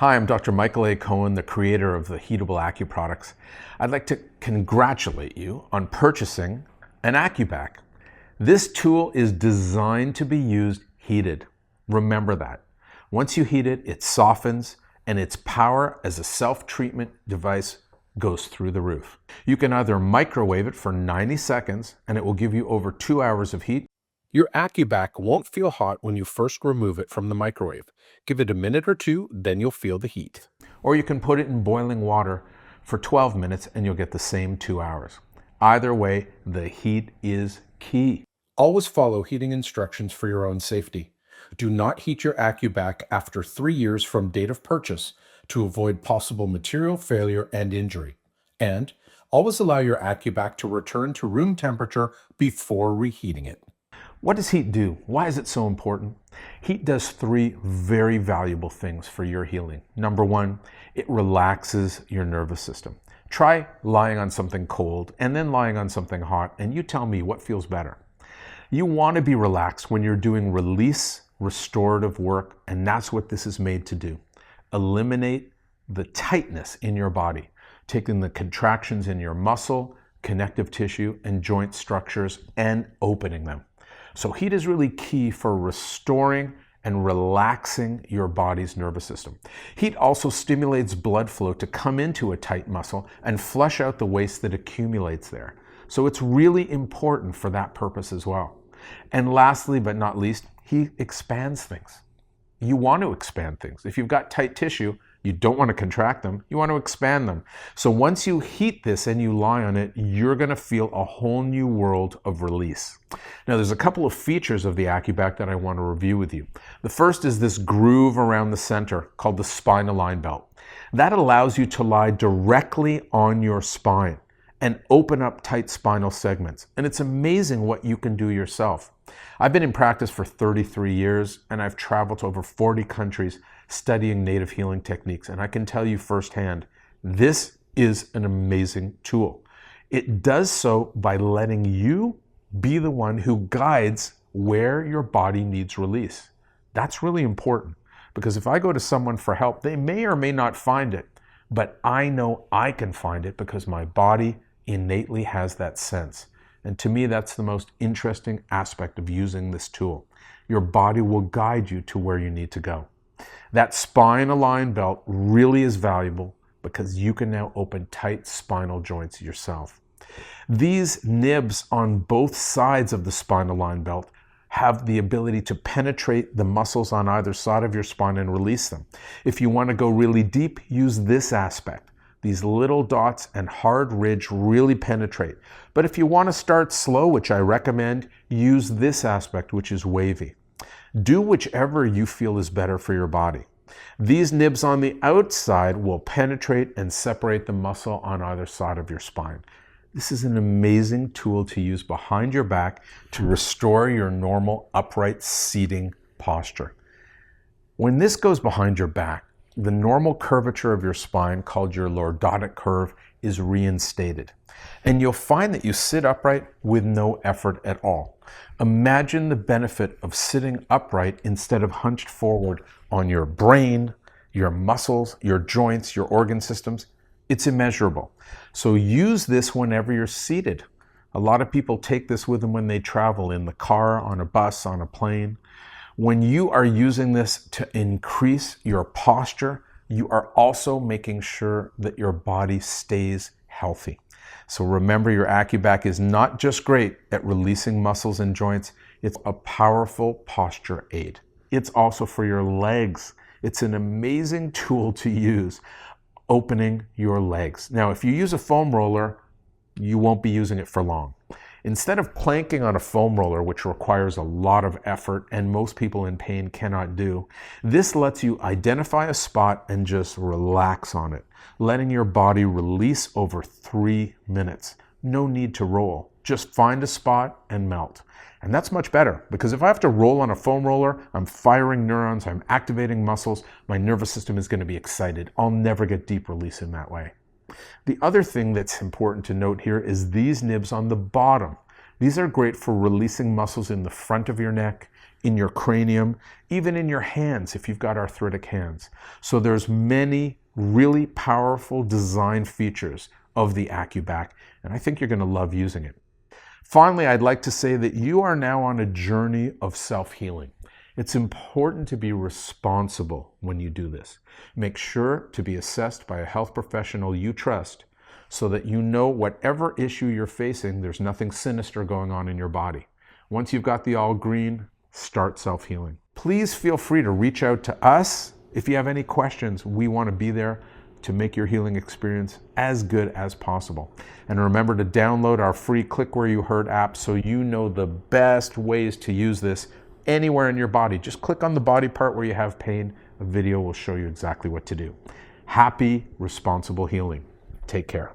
Hi, I'm Dr. Michael A. Cohen, the creator of the heatable acuProducts. I'd like to congratulate you on purchasing an acuBack. This tool is designed to be used heated. Remember that. Once you heat it, it softens, and its power as a self-treatment device goes through the roof. You can either microwave it for 90 seconds, and it will give you over 2 hours of heat. Your acuBack won't feel hot when you first remove it from the microwave. Give it a minute or two, then you'll feel the heat. Or you can put it in boiling water for 12 minutes and you'll get the same 2 hours. Either way, the heat is key. Always follow heating instructions for your own safety. Do not heat your acuBack after 3 years from date of purchase to avoid possible material failure and injury. And always allow your acuBack to return to room temperature before reheating it. What does heat do? Why is it so important? Heat does 3 very valuable things for your healing. Number 1, it relaxes your nervous system. Try lying on something cold and then lying on something hot, and you tell me what feels better. You want to be relaxed when you're doing release, restorative work, and that's what this is made to do. Eliminate the tightness in your body, taking the contractions in your muscle, connective tissue, and joint structures and opening them. So heat is really key for restoring and relaxing your body's nervous system. Heat also stimulates blood flow to come into a tight muscle and flush out the waste that accumulates there. So it's really important for that purpose as well. And lastly, but not least, heat expands things. You want to expand things. If you've got tight tissue, you don't want to contract them, you want to expand them. So once you heat this and you lie on it, you're going to feel a whole new world of release. Now there's a couple of features of the acuBack that I want to review with you. The first is this groove around the center called the spinal line belt. That allows you to lie directly on your spine and open up tight spinal segments. And it's amazing what you can do yourself. I've been in practice for 33 years and I've traveled to over 40 countries studying native healing techniques. And I can tell you firsthand, this is an amazing tool. It does so by letting you be the one who guides where your body needs release. That's really important because if I go to someone for help, they may or may not find it, but I know I can find it because my body innately has that sense. And to me, that's the most interesting aspect of using this tool. Your body will guide you to where you need to go. That spine-aligned belt really is valuable because you can now open tight spinal joints yourself. These nibs on both sides of the spine-aligned belt have the ability to penetrate the muscles on either side of your spine and release them. If you want to go really deep, use this aspect. These little dots and hard ridge really penetrate. But if you want to start slow, which I recommend, use this aspect, which is wavy. Do whichever you feel is better for your body. These nibs on the outside will penetrate and separate the muscle on either side of your spine. This is an amazing tool to use behind your back to restore your normal upright seating posture. When this goes behind your back, the normal curvature of your spine, called your lordotic curve, is reinstated. And you'll find that you sit upright with no effort at all. Imagine the benefit of sitting upright instead of hunched forward on your brain, your muscles, your joints, your organ systems. It's immeasurable. So use this whenever you're seated. A lot of people take this with them when they travel in the car, on a bus, on a plane. When you are using this to increase your posture, you are also making sure that your body stays healthy. So remember, your acuBack is not just great at releasing muscles and joints, it's a powerful posture aid. It's also for your legs. It's an amazing tool to use, opening your legs. Now, if you use a foam roller, you won't be using it for long. Instead of planking on a foam roller, which requires a lot of effort and most people in pain cannot do, this lets you identify a spot and just relax on it, letting your body release over 3 minutes. No need to roll. Just find a spot and melt. And that's much better because if I have to roll on a foam roller, I'm firing neurons, I'm activating muscles, my nervous system is going to be excited. I'll never get deep release in that way. The other thing that's important to note here is these nibs on the bottom. These are great for releasing muscles in the front of your neck, in your cranium, even in your hands if you've got arthritic hands. So there's many really powerful design features of the acuBack, and I think you're going to love using it. Finally, I'd like to say that you are now on a journey of self-healing. It's important to be responsible when you do this. Make sure to be assessed by a health professional you trust so that you know whatever issue you're facing, there's nothing sinister going on in your body. Once you've got the all green, start self-healing. Please feel free to reach out to us if you have any questions. We want to be there to make your healing experience as good as possible. And remember to download our free Click Where You Hurt app so you know the best ways to use this anywhere in your body. Just click on the body part where you have pain. A video will show you exactly what to do. Happy, responsible healing. Take care.